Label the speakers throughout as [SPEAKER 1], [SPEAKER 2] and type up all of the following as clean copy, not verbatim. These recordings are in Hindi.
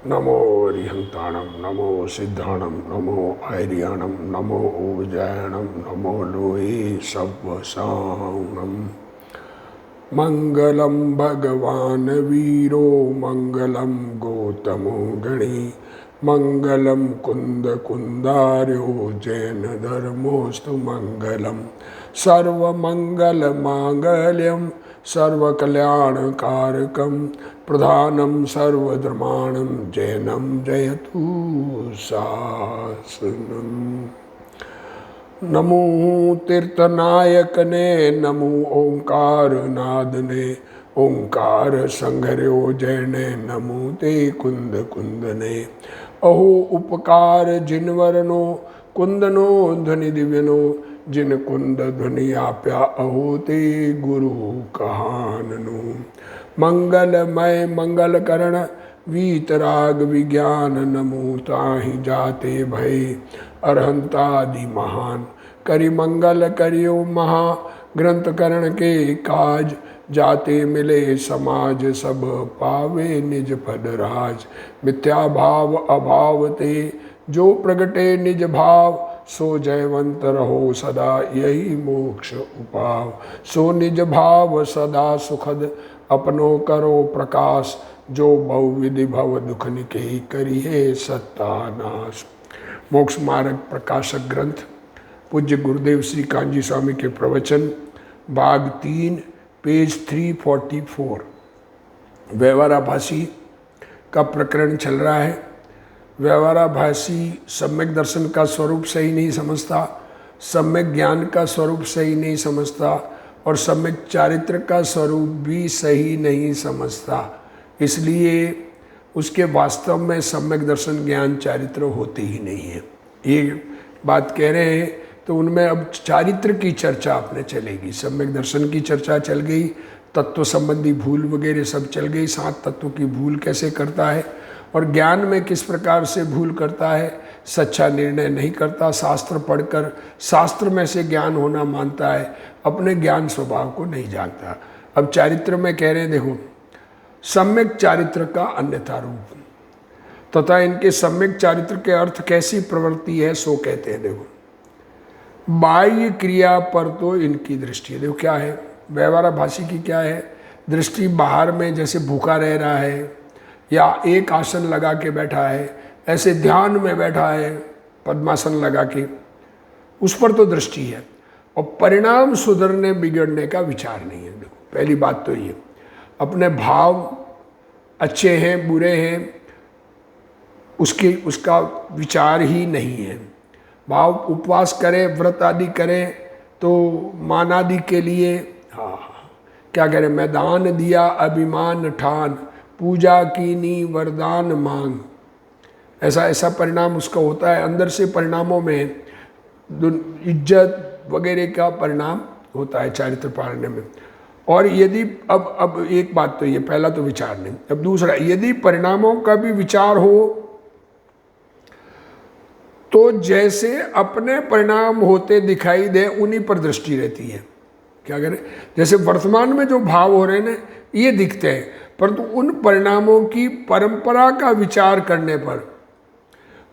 [SPEAKER 1] नमो अरिहंताणम नमो सिद्धाणम नमो आर्याणम नमो विजयाणम नमो लोहे सव्वसाणम। मंगलम भगवान वीरो मंगलम गौतमो गणी मंगलम कुंद कुंदार्यो जैन धर्मोस्तु मंगलम सर्वमंगल मांगल्यम सर्वकल्याणकारकम प्रधानम सर्वधर्माणम जैनम जयतु शासनम। नमो तीर्थनायक ने नमो ओंकार नाद ने ओंकार संघर्यो जैने नमो ते कुंद कुंद ने अहो उपकार जिनवरनो कुंदनो ध्वनि दिव्यनो जिन कुंद ध्वनि आप्या अहो ते गुरु कहाननु। मंगलमय मंगल करण वीतराग विज्ञान नमो ताहि जाते भय अरहंतादि महान करि मंगल करियो महा ग्रंथ करण के काज जाते मिले समाज सब पावे निज पद राज। मिथ्या भाव अभाव ते जो प्रगटे निज भाव सो जयवंत रहो सदा यही मोक्ष उपाव। सो निज भाव सदा सुखद अपनो करो प्रकाश जो बहुविधि भव दुख निके करिए सत्तानाश। मोक्ष मार्ग प्रकाशक ग्रंथ पूज्य गुरुदेव श्री कांजी स्वामी के प्रवचन भाग 3 पेज 344। व्यवहाराभासी का प्रकरण चल रहा है। व्यवहाराभासी सम्यक दर्शन का स्वरूप सही नहीं समझता, सम्यक ज्ञान का स्वरूप सही नहीं समझता और सम्यक चारित्र का स्वरूप भी सही नहीं समझता। इसलिए उसके वास्तव में सम्यक दर्शन ज्ञान चारित्र होते ही नहीं है। ये बात कह रहे हैं तो उनमें अब चारित्र की चर्चा अपने चलेगी। सम्यक दर्शन की चर्चा चल गई, तत्व संबंधी भूल वगैरह सब चल गई, 7 तत्वों की भूल कैसे करता है और ज्ञान में किस प्रकार से भूल करता है, सच्चा निर्णय नहीं करता, शास्त्र पढ़कर शास्त्र में से ज्ञान होना मानता है, अपने ज्ञान स्वभाव को नहीं जानता। अब चारित्र में कह रहे हैं देखो सम्यक चारित्र का अन्यथा रूप तथा इनके सम्यक चारित्र के अर्थ कैसी प्रवृत्ति है सो कहते हैं। देखो बाह्य क्रिया पर तो इनकी दृष्टि है। देखो क्या है व्यवहाराभासी की क्या है दृष्टि, बाहर में जैसे भूखा रह रहा है या एक आसन लगा के बैठा है, ऐसे ध्यान में बैठा है पद्मासन लगा के, उस पर तो दृष्टि है और परिणाम सुधरने बिगड़ने का विचार नहीं है। देखो पहली बात तो ये अपने भाव अच्छे हैं बुरे हैं उसका विचार ही नहीं है। भाव उपवास करें व्रत आदि करें तो मान आदि के लिए क्या करें, मैदान दिया अभिमान ठान पूजा कीनी वरदान मांग, ऐसा परिणाम उसका होता है। अंदर से परिणामों में इज्जत वगैरह का परिणाम होता है चारित्र पालने में। और यदि अब एक बात तो ये पहला तो विचार नहीं, अब दूसरा यदि परिणामों का भी विचार हो तो जैसे अपने परिणाम होते दिखाई दे उन्हीं पर दृष्टि रहती है। क्या करें, जैसे वर्तमान में जो भाव हो रहे हैं ना ये दिखते हैं, परंतु उन परिणामों की परंपरा का विचार करने पर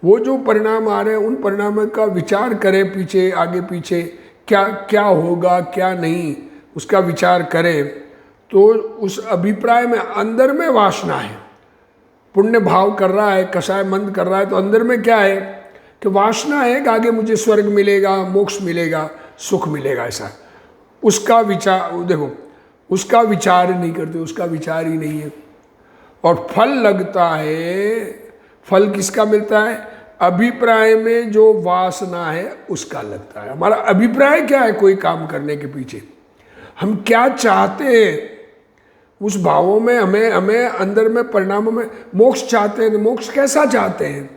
[SPEAKER 1] वो जो परिणाम आ रहे हैं उन परिणामों का विचार करें, पीछे आगे पीछे क्या क्या होगा क्या नहीं उसका विचार करें तो उस अभिप्राय में अंदर में वासना है, पुण्य भाव कर रहा है, कषाय मंद कर रहा है तो अंदर में क्या है कि वासना है कि आगे मुझे स्वर्ग मिलेगा, मोक्ष मिलेगा, सुख मिलेगा। ऐसा उसका विचार देखो उसका विचार नहीं करते, उसका विचार ही नहीं है। और फल लगता है, फल किसका मिलता है, अभिप्राय में जो वासना है उसका लगता है। हमारा अभिप्राय क्या है कोई काम करने के पीछे, हम क्या चाहते हैं उस भावों में हमें अंदर में परिणामों में मोक्ष चाहते हैं तो मोक्ष कैसा चाहते हैं,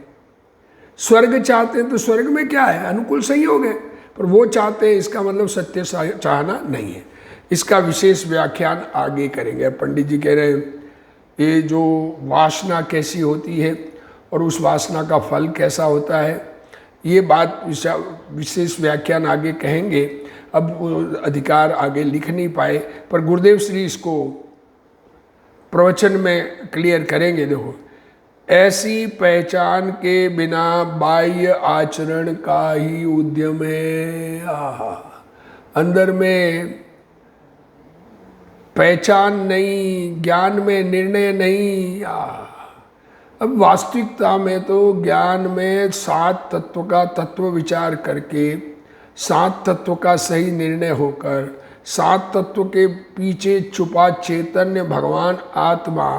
[SPEAKER 1] स्वर्ग चाहते हैं तो स्वर्ग में क्या है अनुकूल संयोग है, पर वो चाहते हैं इसका मतलब सत्य चाहना नहीं है। इसका विशेष व्याख्यान आगे करेंगे। पंडित जी कह रहे हैं ये जो वासना कैसी होती है और उस वासना का फल कैसा होता है, ये बात विशेष व्याख्यान आगे कहेंगे। अब अधिकार आगे लिख नहीं पाए पर गुरुदेव श्री इसको प्रवचन में क्लियर करेंगे। देखो ऐसी पहचान के बिना बाह्य आचरण का ही उद्यम है। आहा, अंदर में पहचान नहीं, ज्ञान में निर्णय नहीं। अब वास्तविकता में तो ज्ञान में 7 तत्व का तत्व विचार करके 7 तत्व का सही निर्णय होकर 7 तत्व के पीछे छुपा चैतन्य भगवान आत्मा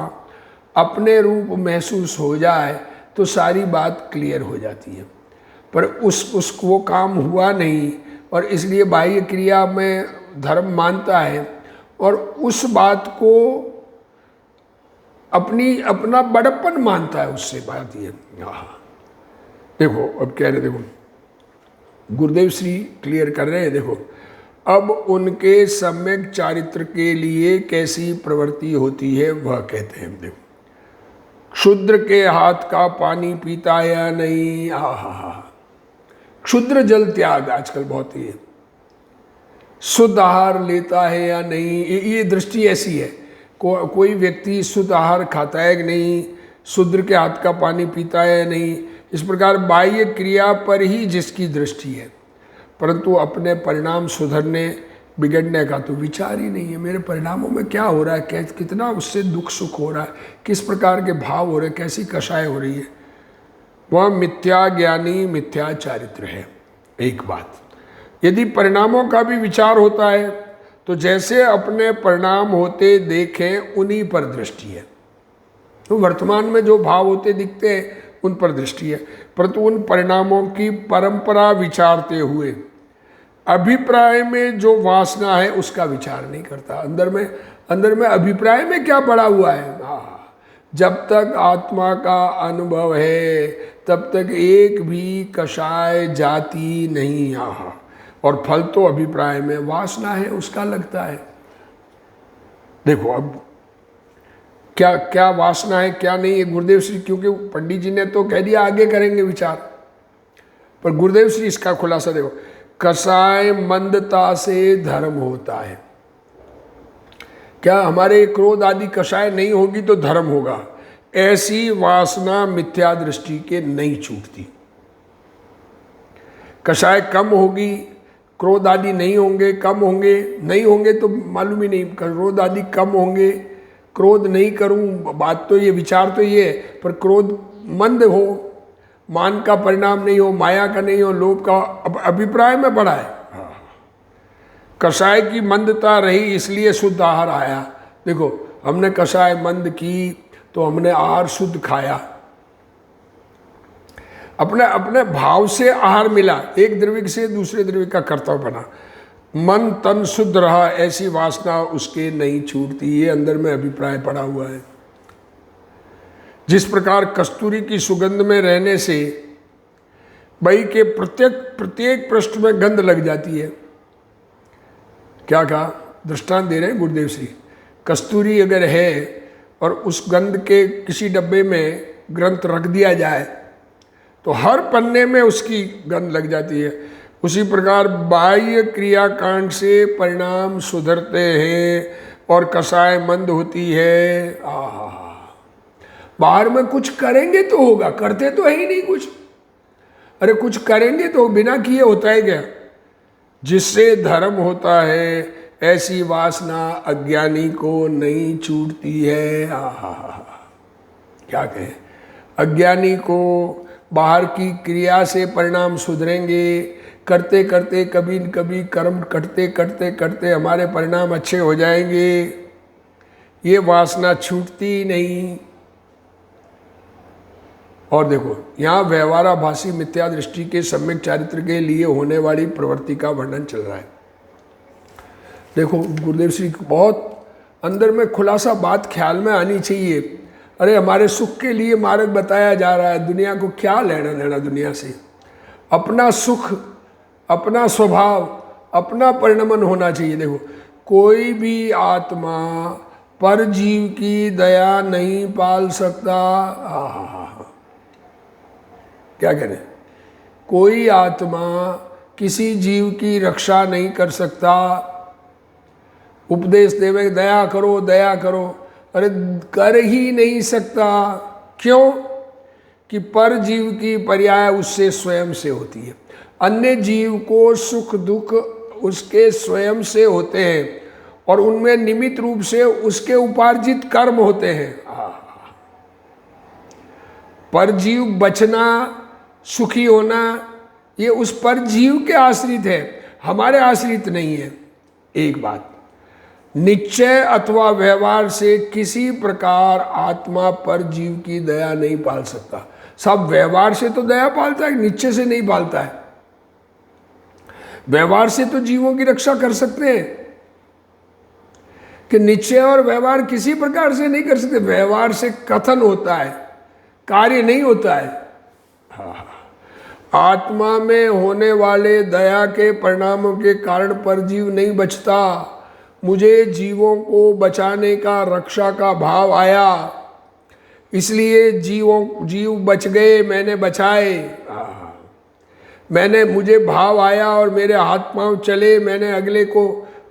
[SPEAKER 1] अपने रूप महसूस हो जाए तो सारी बात क्लियर हो जाती है। पर उसको वो काम हुआ नहीं और इसलिए बाह्य क्रिया में धर्म मानता है और उस बात को अपना बड़प्पन मानता है। उससे बात ये, देखो अब कह रहे, देखो गुरुदेव श्री क्लियर कर रहे हैं। देखो अब उनके सम्यक चारित्र के लिए कैसी प्रवृत्ति होती है वह कहते हैं। देखो, क्षुद्र के हाथ का पानी पीता है या नहीं। क्षुद्र जल त्याग आजकल बहुत ही है। शुद्ध आहार लेता है या नहीं, ये दृष्टि ऐसी है। कोई व्यक्ति शुद्ध आहार खाता है कि नहीं, शूद्र के हाथ का पानी पीता है या नहीं, इस प्रकार बाह्य क्रिया पर ही जिसकी दृष्टि है, परंतु अपने परिणाम सुधरने बिगड़ने का तो विचार ही नहीं है। मेरे परिणामों में क्या हो रहा है, कितना उससे दुख सुख हो रहा है, किस प्रकार के भाव हो रहे हैं, कैसी कषाय हो रही है, वह मिथ्या ज्ञानी मिथ्या चारित्र है। एक बात, यदि परिणामों का भी विचार होता है तो जैसे अपने परिणाम होते देखें उन्हीं पर दृष्टि है। तो वर्तमान में जो भाव होते दिखते हैं उन पर दृष्टि है, परंतु उन परिणामों की परंपरा विचारते हुए अभिप्राय में जो वासना है उसका विचार नहीं करता। अंदर में अभिप्राय में क्या पड़ा हुआ है। जब तक आत्मा का अनुभव है तब तक एक भी कषाय जाती नहीं यहाँ, और फल तो अभिप्राय में वासना है उसका लगता है। देखो अब क्या क्या वासना है क्या नहीं है, गुरुदेव श्री, क्योंकि पंडित जी ने तो कह दिया आगे करेंगे विचार, पर गुरुदेव श्री इसका खुलासा देखो, कषाय मंदता से धर्म होता है। क्या हमारे क्रोध आदि कषाय नहीं होगी तो धर्म होगा, ऐसी वासना मिथ्या दृष्टि के नहीं छूटती। कषाय कम होगी, क्रोध आदि नहीं होंगे, कम होंगे, नहीं होंगे तो मालूम ही नहीं, क्रोध आदि कम होंगे, क्रोध नहीं करूं, बात तो ये, विचार तो ये है, पर क्रोध मंद हो, मान का परिणाम नहीं हो, माया का नहीं हो, लोभ का अभिप्राय में पड़ा है। कषाय की मंदता रही इसलिए शुद्ध आहार आया। देखो हमने कषाय मंद की तो हमने आहार शुद्ध खाया, अपने भाव से आहार मिला, एक द्रव्य से दूसरे द्रव्य का कर्तव्य बना, मन तन शुद्ध रहा, ऐसी वासना उसके नहीं छूटती। ये अंदर में अभिप्राय पड़ा हुआ है। जिस प्रकार कस्तूरी की सुगंध में रहने से बही के प्रत्येक पृष्ठ में गंध लग जाती है। क्या कहा, दृष्टांत दे रहे हैं गुरुदेव श्री। कस्तूरी अगर है और उस गंध के किसी डब्बे में ग्रंथ रख दिया जाए तो हर पन्ने में उसकी गंध लग जाती है। उसी प्रकार बाह्य क्रियाकांड से परिणाम सुधरते हैं और कषाय मंद होती है। बाहर में कुछ करेंगे तो होगा, करते तो है ही नहीं कुछ। अरे कुछ करेंगे तो बिना किए होता है क्या। जिससे धर्म होता है ऐसी वासना अज्ञानी को नहीं छूटती है। क्या कहें, अज्ञानी को बाहर की क्रिया से परिणाम सुधरेंगे, करते करते कभी कभी कर्म करते करते करते हमारे परिणाम अच्छे हो जाएंगे, ये वासना छूटती नहीं। और देखो यहाँ व्यवहाराभासी मिथ्या दृष्टि के सम्यक चारित्र के लिए होने वाली प्रवृत्ति का वर्णन चल रहा है। देखो गुरुदेव श्री बहुत अंदर में खुलासा बात ख्याल में आनी चाहिए। अरे हमारे सुख के लिए मार्ग बताया जा रहा है, दुनिया को क्या लेना देना दुनिया से। अपना सुख, अपना स्वभाव, अपना परिणमन होना चाहिए। देखो कोई भी आत्मा पर जीव की दया नहीं पाल सकता। क्या करें, कोई आत्मा किसी जीव की रक्षा नहीं कर सकता। उपदेश देवे दया करो दया करो, अरे कर ही नहीं सकता। क्यों? कि पर जीव की पर्याय उससे स्वयं से होती है। अन्य जीव को सुख दुख उसके स्वयं से होते हैं और उनमें निमित्त रूप से उसके उपार्जित कर्म होते हैं। पर जीव बचना, सुखी होना, ये उस पर जीव के आश्रित है, हमारे आश्रित नहीं है। एक बात, निश्चय अथवा व्यवहार से किसी प्रकार आत्मा पर जीव की दया नहीं पाल सकता। सब व्यवहार से तो दया पालता है, निश्चय से नहीं पालता है। व्यवहार से तो जीवों की रक्षा कर सकते हैं कि निश्चय और व्यवहार किसी प्रकार से नहीं कर सकते। व्यवहार से कथन होता है, कार्य नहीं होता है। आत्मा में होने वाले दया के परिणामों के कारण पर जीव नहीं बचता। मुझे जीवों को बचाने का, रक्षा का भाव आया, इसलिए जीव बच गए, मैंने बचाए। मुझे भाव आया और मेरे हाथ पांव चले, मैंने अगले को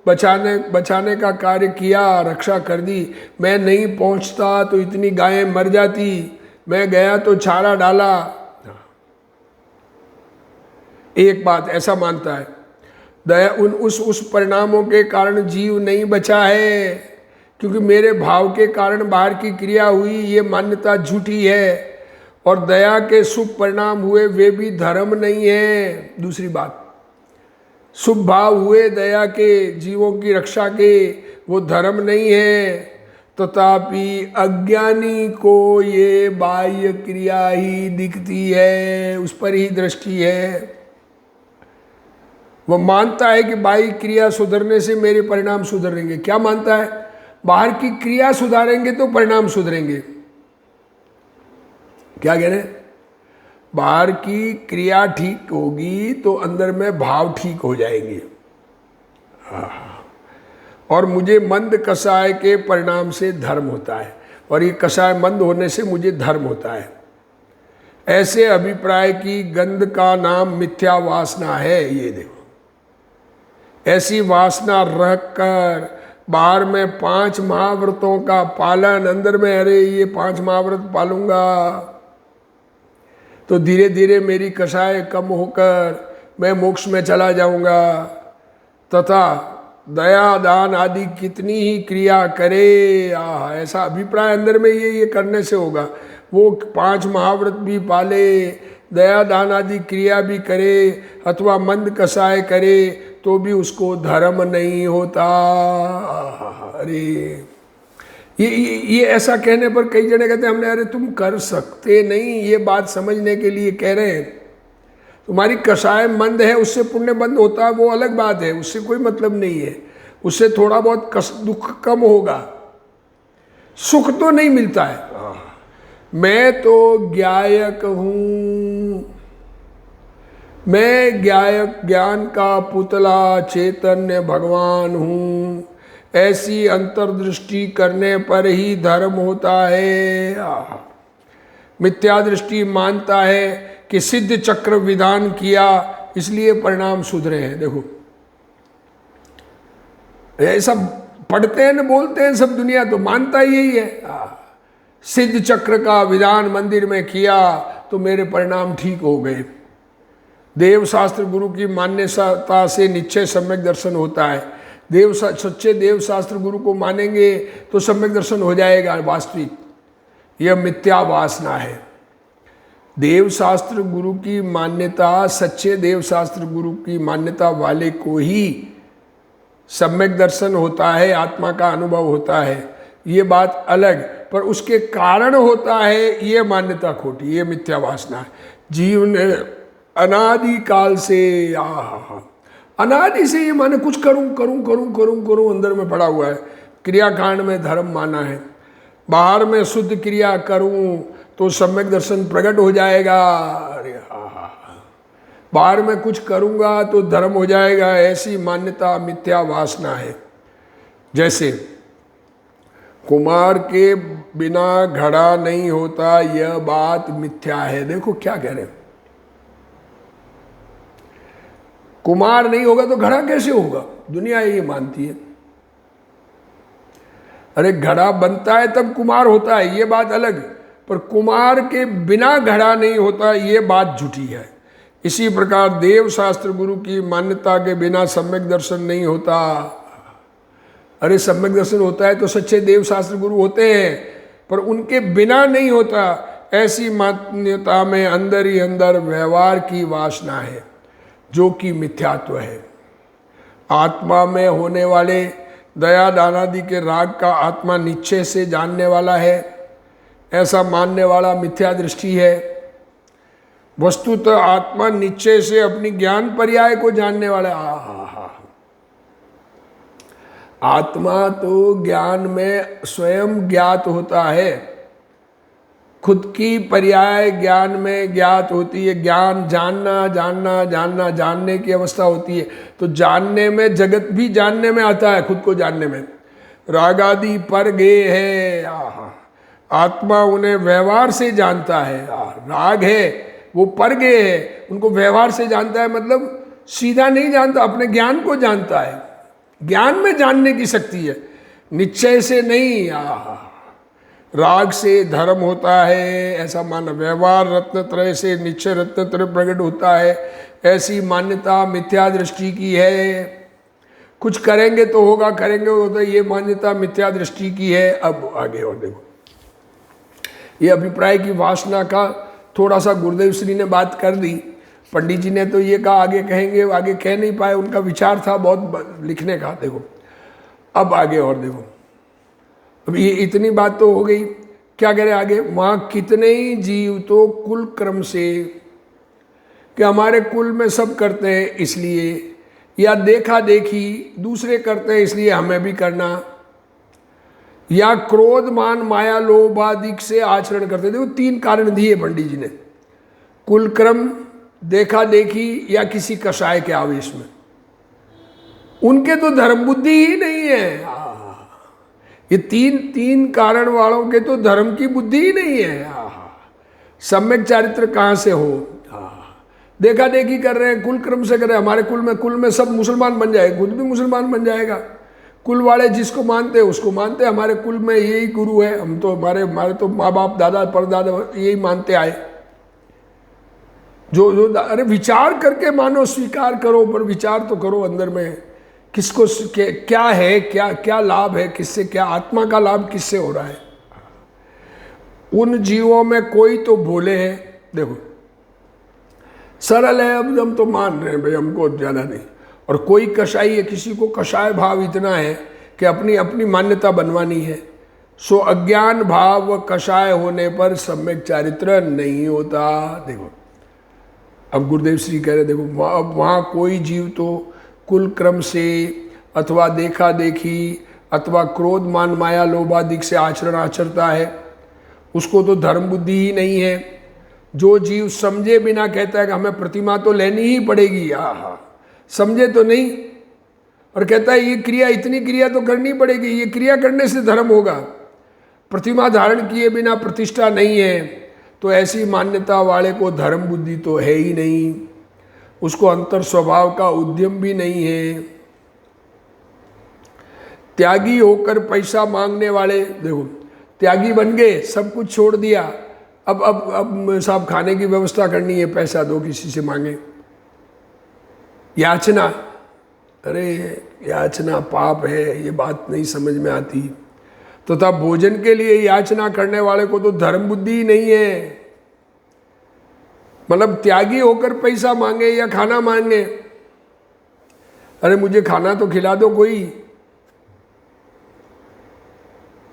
[SPEAKER 1] बचाने का कार्य किया, रक्षा कर दी। मैं नहीं पहुंचता तो इतनी गायें मर जाती, मैं गया तो चारा डाला। एक बात ऐसा मानता है, दया उस परिणामों के कारण जीव नहीं बचा है, क्योंकि मेरे भाव के कारण बाहर की क्रिया हुई, ये मान्यता झूठी है। और दया के शुभ परिणाम हुए, वे भी धर्म नहीं है। दूसरी बात, शुभ भाव हुए दया के, जीवों की रक्षा के, वो धर्म नहीं है। तथापि अज्ञानी को ये बाह्य क्रिया ही दिखती है, उस पर ही दृष्टि है। वो मानता है कि बाह्य क्रिया सुधरने से मेरे परिणाम सुधरेंगे। क्या मानता है? बाहर की क्रिया सुधारेंगे तो परिणाम सुधरेंगे। क्या कह रहे हैं? बाहर की क्रिया ठीक होगी तो अंदर में भाव ठीक हो जाएंगे। और मुझे मंद कषाय के परिणाम से धर्म होता है, और ये कषाय मंद होने से मुझे धर्म होता है। ऐसे अभिप्राय की गंध का नाम मिथ्या वासना है। ये देखो, ऐसी वासना रखकर बाहर में 5 महाव्रतों का पालन, अंदर में अरे ये 5 महाव्रत पालूंगा तो धीरे धीरे मेरी कषाय कम होकर मैं मोक्ष में चला जाऊंगा, तथा दया दान आदि कितनी ही क्रिया करे, ऐसा अभिप्राय अंदर में ये करने से होगा। वो 5 महाव्रत भी पाले, दया दान आदि क्रिया भी करे, अथवा मंद कषाय करे, तो भी उसको धर्म नहीं होता। अरे ये ऐसा कहने पर कई जने कहते हैं हमने, अरे तुम कर सकते नहीं, ये बात समझने के लिए कह रहे हैं। तुम्हारी कषाय मंद है, उससे पुण्य बंद होता है, वो अलग बात है, उससे कोई मतलब नहीं है। उससे थोड़ा बहुत दुख कम होगा, सुख तो नहीं मिलता है। मैं तो ज्ञायक हूँ, मैं ज्ञान का पुतला चैतन्य भगवान हूँ, ऐसी अंतर्दृष्टि करने पर ही धर्म होता है। मिथ्या दृष्टि मानता है कि सिद्ध चक्र विधान किया इसलिए परिणाम सुधरे हैं। देखो ये सब पढ़ते हैं न बोलते हैं सब, दुनिया तो मानता यही है। सिद्ध चक्र का विधान मंदिर में किया तो मेरे परिणाम ठीक हो गए। देव शास्त्र गुरु की मान्यता से निश्चय सम्यक दर्शन होता है। सच्चे देव शास्त्र गुरु को मानेंगे तो सम्यक दर्शन हो जाएगा वास्तविक। यह मिथ्या वासना है। देव शास्त्र गुरु की मान्यता, सच्चे देव शास्त्र गुरु की मान्यता वाले को ही सम्यक दर्शन होता है, आत्मा का अनुभव होता है, ये बात अलग। पर उसके कारण होता है ये मान्यता खोटी, ये मिथ्या वासना है। जीव ने अनादि काल से, अनादि से ये माने कुछ करूं करूं करूं करूं करूं अंदर में पड़ा हुआ है। क्रियाकांड में धर्म माना है, बाहर में शुद्ध क्रिया करूं तो सम्यक दर्शन प्रकट हो जाएगा। अरे बाहर में कुछ करूंगा तो धर्म हो जाएगा, ऐसी मान्यता मिथ्या वासना है। जैसे कुमार के बिना घड़ा नहीं होता, यह बात मिथ्या है। देखो क्या कह रहे हैं, कुमार नहीं होगा तो घड़ा कैसे होगा? दुनिया ये मानती है। अरे घड़ा बनता है तब कुमार होता है, ये बात अलग। पर कुमार के बिना घड़ा नहीं होता, ये बात झूठी है। इसी प्रकार देव शास्त्र गुरु की मान्यता के बिना सम्यक दर्शन नहीं होता। अरे सम्यक दर्शन होता है तो सच्चे देव शास्त्र गुरु होते हैं, पर उनके बिना नहीं होता। ऐसी मान्यता में अंदर ही अंदर व्यवहार की वासना है, जो कि मिथ्यात्व है। आत्मा में होने वाले दया दानादि के राग का आत्मा निश्चय से जानने वाला है, ऐसा मानने वाला मिथ्या दृष्टि है। वस्तुतः आत्मा निश्चय से अपनी ज्ञान पर्याय को जानने वाला है। आत्मा तो ज्ञान में स्वयं ज्ञात होता है, खुद की पर्याय ज्ञान में ज्ञात होती है। ज्ञान जानना जानना जानना जानने की अवस्था होती है। तो जानने में जगत भी जानने में आता है, खुद को जानने में। रागादि पर गए है, आत्मा उन्हें व्यवहार से जानता है। राग है वो पर गए है, उनको व्यवहार से जानता है, मतलब सीधा नहीं जानता, अपने ज्ञान को जानता है। ज्ञान में जानने की शक्ति है, निश्चय से नहीं। राग से धर्म होता है, ऐसा मानना। व्यवहार रत्नत्रय से निश्चय रत्नत्रय प्रकट होता है, ऐसी मान्यता मिथ्या दृष्टि की है। कुछ करेंगे तो होगा, करेंगे होगा, ये मान्यता मिथ्या दृष्टि की है। अब आगे और देखो, ये अभिप्राय की वासना का थोड़ा सा गुरुदेव श्री ने बात कर दी। पंडित जी ने तो ये कहा, आगे कहेंगे, आगे कह नहीं पाए, उनका विचार था बहुत लिखने का। देखो अब आगे और देखो, अब ये इतनी बात तो हो गई, क्या करें आगे। वहाँ कितने ही जीव तो कुल क्रम से, कि हमारे कुल में सब करते हैं इसलिए, या देखा देखी दूसरे करते हैं इसलिए हमें भी करना, या क्रोध मान माया लोभ आदि से आचरण करते। देखो तीन कारण दिए पंडित जी ने, कुल क्रम, देखा देखी, या किसी कषाय के आवेश में। उनके तो धर्म बुद्धि ही नहीं है। ये तीन कारण वालों के तो धर्म की बुद्धि ही नहीं है। सम्यक चारित्र कहाँ से हो। देखा देखी कर रहे हैं, कुल क्रम से कर रहे हैं। हमारे कुल में सब मुसलमान बन जाए, खुद भी मुसलमान बन जाएगा। कुल वाले जिसको मानते हैं उसको मानते हैं। हमारे कुल में यही गुरु है, हम तो हमारे तो माँ बाप दादा परदादा यही मानते आए। जो अरे विचार करके मानो, स्वीकार करो, पर विचार तो करो अंदर में, किसको क्या है, क्या लाभ है, किससे क्या आत्मा का लाभ किससे हो रहा है। उन जीवों में कोई तो भोले हैं, देखो सरल है, अब हम तो मान रहे हैं भाई, हमको ज़्यादा नहीं। और कोई कषाई है, किसी को कषाय भाव इतना है कि अपनी अपनी मान्यता बनवानी है। सो अज्ञान भाव कषाय होने पर सम्यक चारित्र नहीं होता। देखो अब गुरुदेव श्री कह रहे, देखो अब वहाँ कोई जीव तो कुल क्रम से अथवा देखा देखी अथवा क्रोध मान माया लोभादिक से आचरण आचरता है, उसको तो धर्म बुद्धि ही नहीं है। जो जीव समझे बिना कहता है कि हमें प्रतिमा तो लेनी ही पड़ेगी, समझे तो नहीं, और कहता है ये क्रिया, इतनी क्रिया तो करनी पड़ेगी, ये क्रिया करने से धर्म होगा, प्रतिमा धारण किए बिना प्रतिष्ठा नहीं है, तो ऐसी मान्यता वाले को धर्म बुद्धि तो है ही नहीं, उसको अंतर स्वभाव का उद्यम भी नहीं है। त्यागी होकर पैसा मांगने वाले, देखो त्यागी बन गए, सब कुछ छोड़ दिया, अब साहब खाने की व्यवस्था करनी है, पैसा दो, किसी से मांगे। याचना, अरे याचना पाप है, ये बात नहीं समझ में आती। तो तब भोजन के लिए याचना करने वाले को तो धर्म बुद्धि ही नहीं है। मतलब त्यागी होकर पैसा मांगे या खाना मांगे, अरे मुझे खाना तो खिला दो कोई।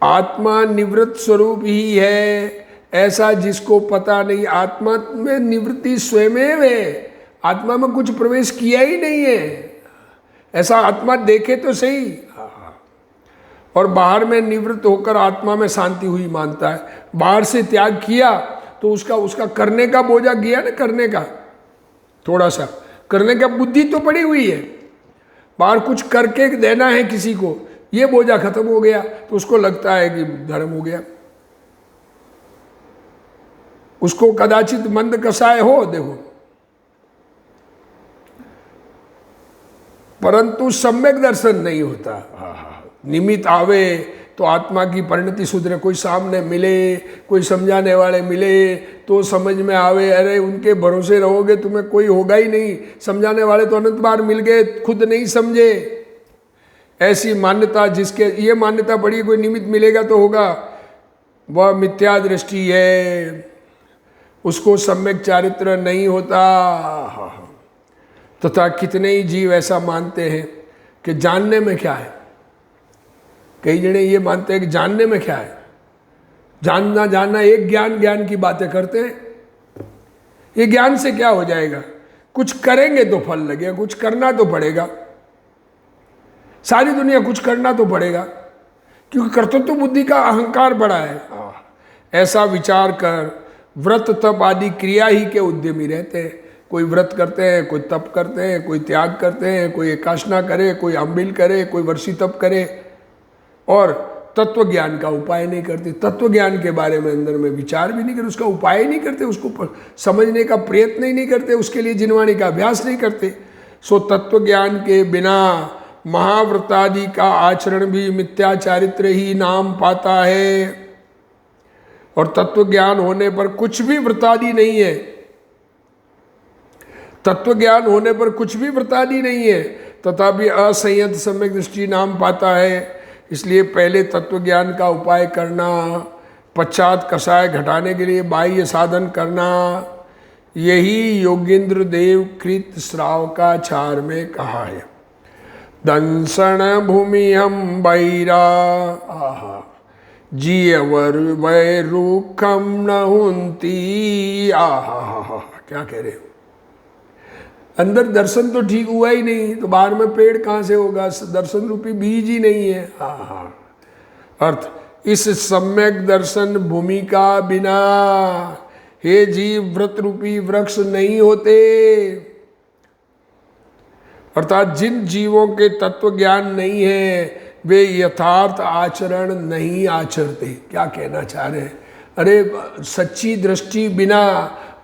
[SPEAKER 1] आत्मा निवृत्त स्वरूप ही है, ऐसा जिसको पता नहीं। आत्मा में निवृत्ति स्वयं है, आत्मा में कुछ प्रवेश किया ही नहीं है, ऐसा आत्मा देखे तो सही। और बाहर में निवृत्त होकर आत्मा में शांति हुई मानता है। बाहर से त्याग किया तो उसका करने का बोझा गया ना, करने का थोड़ा सा करने का बुद्धि तो पड़ी हुई है, बाहर कुछ करके देना है किसी को, ये बोझा खत्म हो गया तो उसको लगता है कि धर्म हो गया। उसको कदाचित मंद कसाय हो, देखो, परंतु सम्यक दर्शन नहीं होता। निमित्त आवे तो आत्मा की परिणति सुधरे। कोई सामने मिले, कोई समझाने वाले मिले तो समझ में आवे। अरे उनके भरोसे रहोगे तुम्हें कोई होगा ही नहीं। समझाने वाले तो अनंत बार मिल गए, खुद नहीं समझे। ऐसी मान्यता, जिसके ये मान्यता पड़ी कोई निमित्त मिलेगा तो होगा, वह मिथ्या दृष्टि है, उसको सम्यक चारित्र नहीं होता। तथा कितने ही जीव ऐसा मानते हैं कि जानने में क्या है। कई जने ये मानते हैं कि जानने में क्या है, जानना जानना, एक ज्ञान की बातें करते हैं। ये ज्ञान से क्या हो जाएगा? कुछ करेंगे तो फल लगेगा, कुछ करना तो पड़ेगा। सारी दुनिया कुछ करना तो पड़ेगा, क्योंकि कर्तृत्व बुद्धि का अहंकार बड़ा है। ऐसा विचार कर व्रत तप आदि क्रिया ही के उद्यमी रहते हैं। कोई व्रत करते हैं, कोई तप करते हैं, कोई त्याग करते हैं, कोई एकाशना करे, कोई अम्बिल करे, कोई वर्षी तप करे, और तत्व ज्ञान का उपाय नहीं करते। तत्व ज्ञान के बारे में अंदर में विचार भी नहीं करते, उसका उपाय नहीं करते, उसको समझने का प्रयत्न ही नहीं करते, उसके लिए जिनवाणी का अभ्यास नहीं करते। सो तत्व ज्ञान के बिना महाव्रतादि का आचरण भी मिथ्या चारित्र ही नाम पाता है। और तत्व ज्ञान होने पर कुछ भी व्रतादि नहीं है। तत्व ज्ञान होने पर कुछ भी व्रतादि नहीं है, तथापि असंयत सम्यक दृष्टि नाम पाता है। इसलिए पहले तत्व ज्ञान का उपाय करना, पश्चात कषाय घटाने के लिए बाह्य साधन करना, यही योगेंद्र देव कृत श्राव का चार में कहा है। दंसन भूमि हम बैरा जीवर वैरुखम नहुंती। क्या कह रहे हो? अंदर दर्शन तो ठीक हुआ ही नहीं तो बाहर में पेड़ कहाँ से होगा? दर्शन रूपी बीज ही नहीं है। अर्थ, इस सम्यक दर्शन भूमि का बिना हे जीव व्रत रूपी वृक्ष नहीं होते। अर्थात जिन जीवों के तत्व ज्ञान नहीं है वे यथार्थ आचरण नहीं आचरते। क्या कहना चाह रहे हैं? अरे सच्ची दृष्टि बिना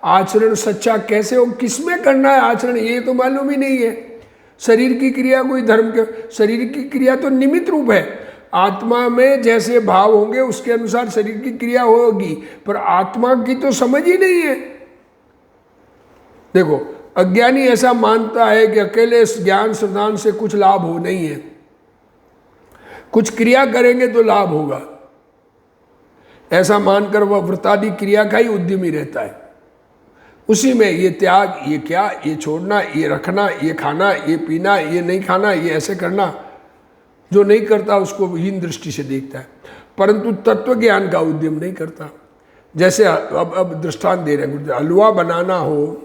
[SPEAKER 1] आचरण सच्चा कैसे हो? किसमें करना है आचरण ये तो मालूम ही नहीं है। शरीर की क्रिया कोई धर्म के, शरीर की क्रिया तो निमित्त रूप है। आत्मा में जैसे भाव होंगे उसके अनुसार शरीर की क्रिया होगी, पर आत्मा की तो समझ ही नहीं है। देखो, अज्ञानी ऐसा मानता है कि अकेले ज्ञान श्रद्धान से कुछ लाभ हो नहीं है, कुछ क्रिया करेंगे तो लाभ होगा। ऐसा मानकर वह व्रतादि क्रिया का ही उद्यमी रहता है। उसी में ये त्याग, ये क्या, ये छोड़ना, ये रखना, ये खाना, ये पीना, ये नहीं खाना, ये ऐसे करना, जो नहीं करता उसको हीन दृष्टि से देखता है, परंतु तत्व ज्ञान का उद्यम नहीं करता। जैसे अब दृष्टांत दे रहे हैं, हलवा बनाना हो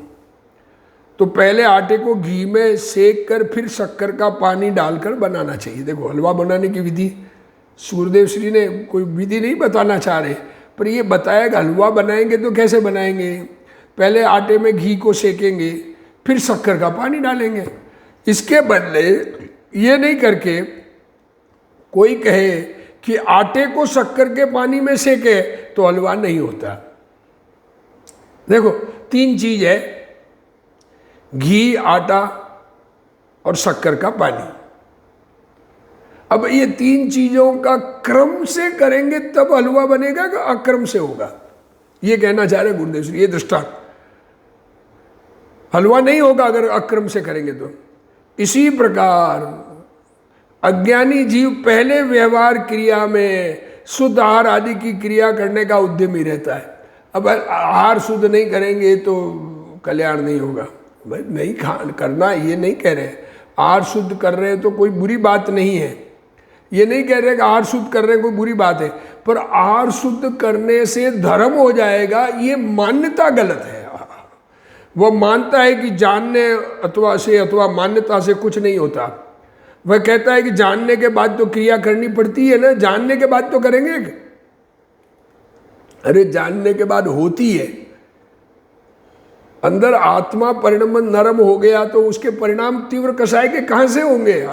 [SPEAKER 1] तो पहले आटे को घी में सेक कर फिर शक्कर का पानी डालकर बनाना चाहिए। देखो, हलवा बनाने की विधि सूर्यदेव श्री ने कोई विधि नहीं बताना चाह रहे, पर ये बताया कि हलवा बनाएंगे तो कैसे बनाएंगे? पहले आटे में घी को सेकेंगे, फिर शक्कर का पानी डालेंगे। इसके बदले ये नहीं करके कोई कहे कि आटे को शक्कर के पानी में सेके तो हलवा नहीं होता। देखो, तीन चीज है, घी, आटा और शक्कर का पानी। अब ये तीन चीजों का क्रम से करेंगे तब हलवा बनेगा कि अक्रम से होगा? ये कहना चाह रहे गुरुदेव श्री। ये दृष्टांत, हलवा नहीं होगा अगर अक्रम से करेंगे तो। इसी प्रकार अज्ञानी जीव पहले व्यवहार क्रिया में शुद्ध आहार आदि की क्रिया करने का उद्यमी रहता है। अब आहार शुद्ध नहीं करेंगे तो कल्याण नहीं होगा। भाई नहीं करना ये नहीं कह रहे, आहार शुद्ध कर रहे हैं तो कोई बुरी बात नहीं है। ये नहीं कह रहे कि आहार शुद्ध कर रहे हैं कोई बुरी बात है, पर आहार शुद्ध करने से धर्म हो जाएगा, ये मान्यता गलत है। वह मानता है कि जानने अथवा मान्यता से कुछ नहीं होता। वह कहता है कि जानने के बाद तो क्रिया करनी पड़ती है ना, जानने के बाद तो करेंगे। अरे जानने के बाद होती है। अंदर आत्मा परिणाम नरम हो गया तो उसके परिणाम तीव्र कषाय के कहाँ से होंगे?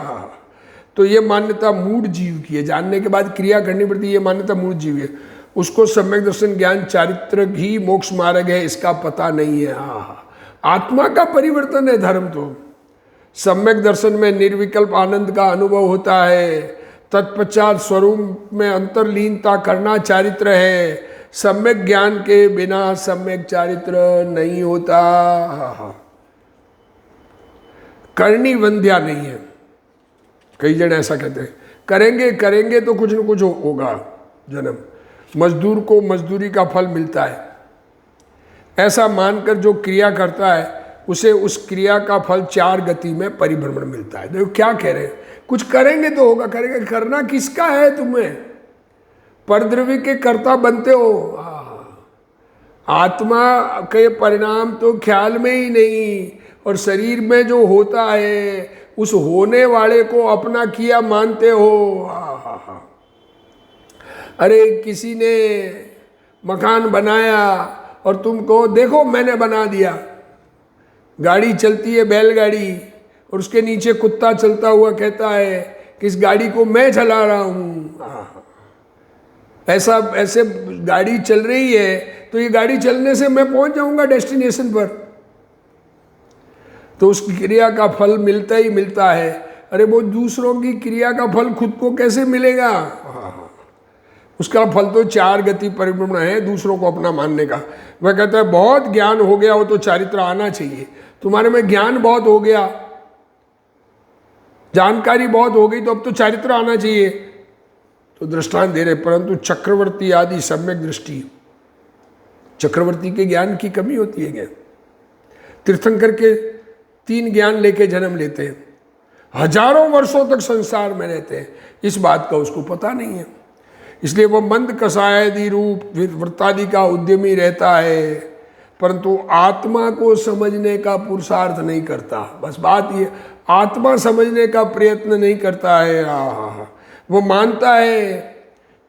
[SPEAKER 1] तो ये मान्यता मूढ़ जीव की है। जानने के बाद क्रिया करनी पड़ती है, ये मान्यता मूढ़ जीव है। उसको सम्यक दर्शन ज्ञान चारित्र ही मोक्ष मार्ग है, इसका पता नहीं है। आत्मा का परिवर्तन है धर्म। तो सम्यक दर्शन में निर्विकल्प आनंद का अनुभव होता है, तत्पश्चात स्वरूप में अंतर्लीनता करना चारित्र है। सम्यक ज्ञान के बिना सम्यक चारित्र नहीं होता। करनी वंध्या नहीं है। कई जन ऐसा कहते हैं, करेंगे करेंगे तो कुछ न कुछ होगा जन्म, मजदूर को मजदूरी का फल मिलता है, ऐसा मानकर जो क्रिया करता है उसे उस क्रिया का फल 4 गति में परिभ्रमण मिलता है। देखो क्या कह रहे हैं, कुछ करेंगे तो होगा, करेंगे, करना किसका है तुम्हें? परद्रव्य के कर्ता बनते हो। आत्मा के परिणाम तो ख्याल में ही नहीं, और शरीर में जो होता है उस होने वाले को अपना किया मानते हो। अरे किसी ने मकान बनाया और तुम कहो देखो मैंने बना दिया। गाड़ी चलती है बैलगाड़ी, और उसके नीचे कुत्ता चलता हुआ कहता है कि इस गाड़ी को मैं चला रहा हूँ। ऐसे गाड़ी चल रही है तो ये गाड़ी चलने से मैं पहुंच जाऊंगा डेस्टिनेशन पर, तो उस क्रिया का फल मिलता ही मिलता है। अरे वो दूसरों की क्रिया का फल खुद को कैसे मिलेगा? उसका फल तो 4 गति परिभ्रमण है, दूसरों को अपना मानने का। वह कहता है बहुत ज्ञान हो गया हो तो चारित्र आना चाहिए। तुम्हारे में ज्ञान बहुत हो गया, जानकारी बहुत हो गई, तो अब तो चारित्र आना चाहिए। तो दृष्टांत दे रहे, परंतु चक्रवर्ती आदि सम्यक दृष्टि, चक्रवर्ती के ज्ञान की कमी होती है क्या? तीर्थंकर के 3 ज्ञान लेके जन्म लेते हैं, हजारों वर्षों तक संसार में रहते हैं, इस बात का उसको पता नहीं है। इसलिए वह मंद कसायदी रूप वृत्तादि का उद्यमी रहता है, परंतु आत्मा को समझने का पुरुषार्थ नहीं करता। बस बात ये, आत्मा समझने का प्रयत्न नहीं करता है। वो मानता है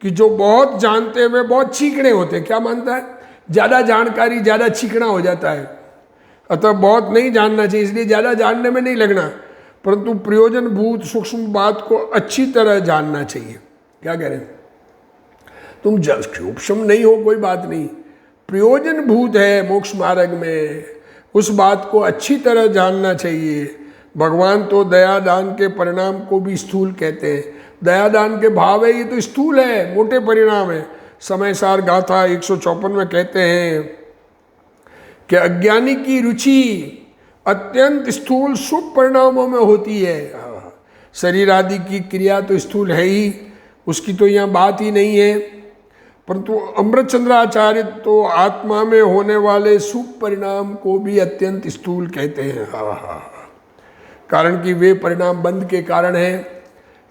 [SPEAKER 1] कि जो बहुत जानते हुए बहुत चीकणे होते हैं। क्या मानता है? ज़्यादा जानकारी ज़्यादा चीकणा हो जाता है, अतः बहुत नहीं जानना चाहिए, इसलिए ज़्यादा जानने में नहीं लगना, परंतु प्रयोजनभूत सूक्ष्म बात को अच्छी तरह जानना चाहिए। क्या कह रहे हैं? तुम सूक्ष्म नहीं हो कोई बात नहीं, प्रयोजनभूत है मोक्ष मार्ग में, उस बात को अच्छी तरह जानना चाहिए। भगवान तो दयादान के परिणाम को भी स्थूल कहते हैं। दयादान के भाव है, ये तो स्थूल है, मोटे परिणाम है। समयसार गाथा 154 में कहते हैं कि अज्ञानी की रुचि अत्यंत स्थूल शुभ परिणामों में होती है। शरीर आदि की क्रिया तो स्थूल है ही, उसकी तो यहाँ बात ही नहीं है, परंतु अमृतचंद्राचार्य तो आत्मा में होने वाले शुभ परिणाम को भी अत्यंत स्थूल कहते हैं। कारण कि वे परिणाम बंध के कारण है।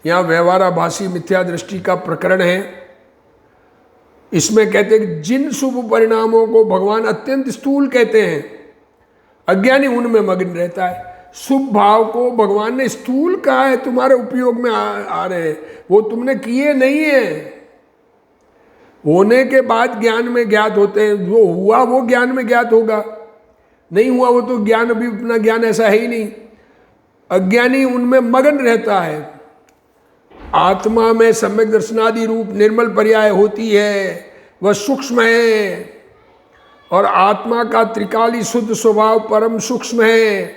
[SPEAKER 1] यहाँ व्यवहाराभासी मिथ्या दृष्टि का प्रकरण है। इसमें कहते हैं जिन शुभ परिणामों को भगवान अत्यंत स्थूल कहते हैं, अज्ञानी उनमें मग्न रहता है। शुभ भाव को भगवान ने स्थूल कहा है, तुम्हारे उपयोग में आ रहे हैं, वो तुमने किए नहीं है। होने के बाद ज्ञान में ज्ञात होते हैं, जो हुआ वो ज्ञान में ज्ञात होगा, नहीं हुआ वो तो ज्ञान, अभी अपना ज्ञान ऐसा है ही नहीं। अज्ञानी उनमें मगन रहता है। आत्मा में सम्यक दर्शनादि रूप निर्मल पर्याय होती है, वह सूक्ष्म है, और आत्मा का त्रिकाली शुद्ध स्वभाव परम सूक्ष्म है।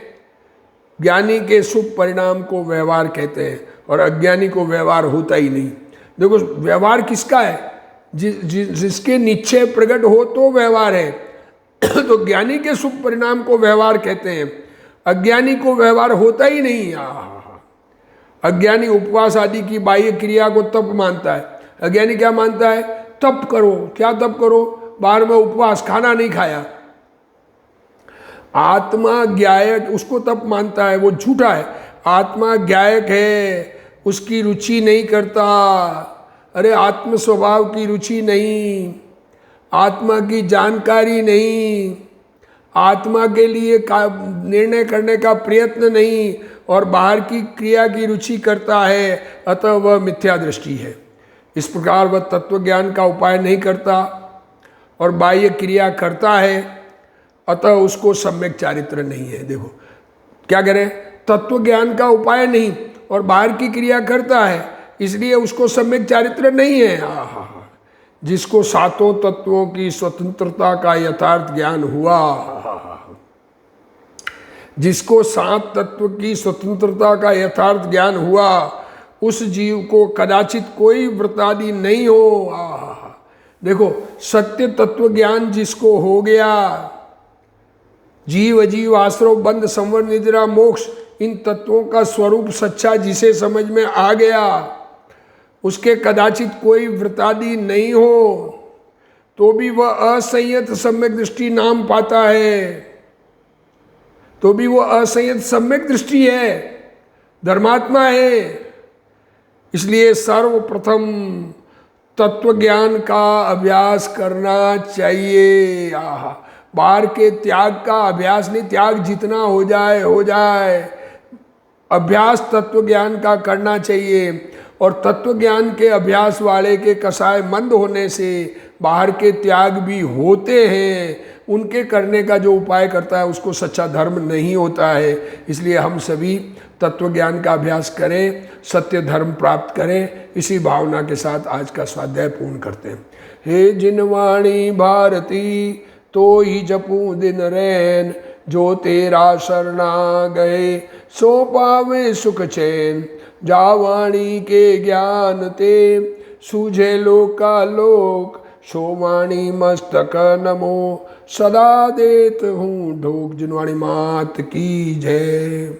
[SPEAKER 1] ज्ञानी के शुभ परिणाम को व्यवहार कहते हैं, और अज्ञानी को व्यवहार होता ही नहीं। देखो व्यवहार किसका है? जिसके निश्चय प्रकट हो तो व्यवहार है। तो ज्ञानी के शुभ परिणाम को व्यवहार कहते हैं, अज्ञानी को व्यवहार होता ही नहीं। अज्ञानी उपवास आदि की बाह्य क्रिया को तप मानता है। अज्ञानी क्या मानता है? तप करो। क्या तप करो? बाहर में उपवास, खाना नहीं खाया। आत्मा ज्ञायक उसको तप मानता है, वो झूठा है। आत्मा ज्ञायक है, उसकी रुचि नहीं करता। अरे आत्म स्वभाव की रुचि नहीं, आत्मा की जानकारी नहीं, आत्मा के लिए निर्णय करने का प्रयत्न नहीं, और बाहर की क्रिया की रुचि करता है, अतः वह मिथ्या दृष्टि है। इस प्रकार वह तत्व ज्ञान का उपाय नहीं करता और बाह्य क्रिया करता है, अतः उसको सम्यक चारित्र नहीं है। देखो क्या करें, तत्व ज्ञान का उपाय नहीं और बाहर की क्रिया करता है, इसलिए उसको सम्यक चारित्र नहीं है। जिसको सातों तत्वों की स्वतंत्रता का यथार्थ ज्ञान हुआ, जिसको 7 तत्व की स्वतंत्रता का यथार्थ ज्ञान हुआ, उस जीव को कदाचित कोई व्रतादि नहीं हो। देखो, सत्य तत्व ज्ञान जिसको हो गया, जीव अजीव आश्रव बंध संवर निद्रा मोक्ष इन तत्वों का स्वरूप सच्चा जिसे समझ में आ गया, उसके कदाचित कोई व्रतादि नहीं हो तो भी वह असंयत सम्यक दृष्टि नाम पाता है, तो भी वह असंयत सम्यक दृष्टि है, धर्मात्मा है। इसलिए सर्वप्रथम तत्व ज्ञान का अभ्यास करना चाहिए। बाहर के त्याग का अभ्यास नहीं, त्याग जितना हो जाए, अभ्यास तत्व ज्ञान का करना चाहिए। और तत्व ज्ञान के अभ्यास वाले के कसाय मंद होने से बाहर के त्याग भी होते हैं, उनके करने का जो उपाय करता है उसको सच्चा धर्म नहीं होता है। इसलिए हम सभी तत्व ज्ञान का अभ्यास करें, सत्य धर्म प्राप्त करें। इसी भावना के साथ आज का स्वाध्याय पूर्ण करते हैं। हे जिनवाणी भारती तो ही जपूं दिन रैन, जो तेरा शरणा गए सो पावे सुख चैन। जावाणी के ज्ञान ते सूझे लोकालोक, सोवाणी मस्तक नमो सदा देत हूँ ढोक। जिनवाणी मात की जय।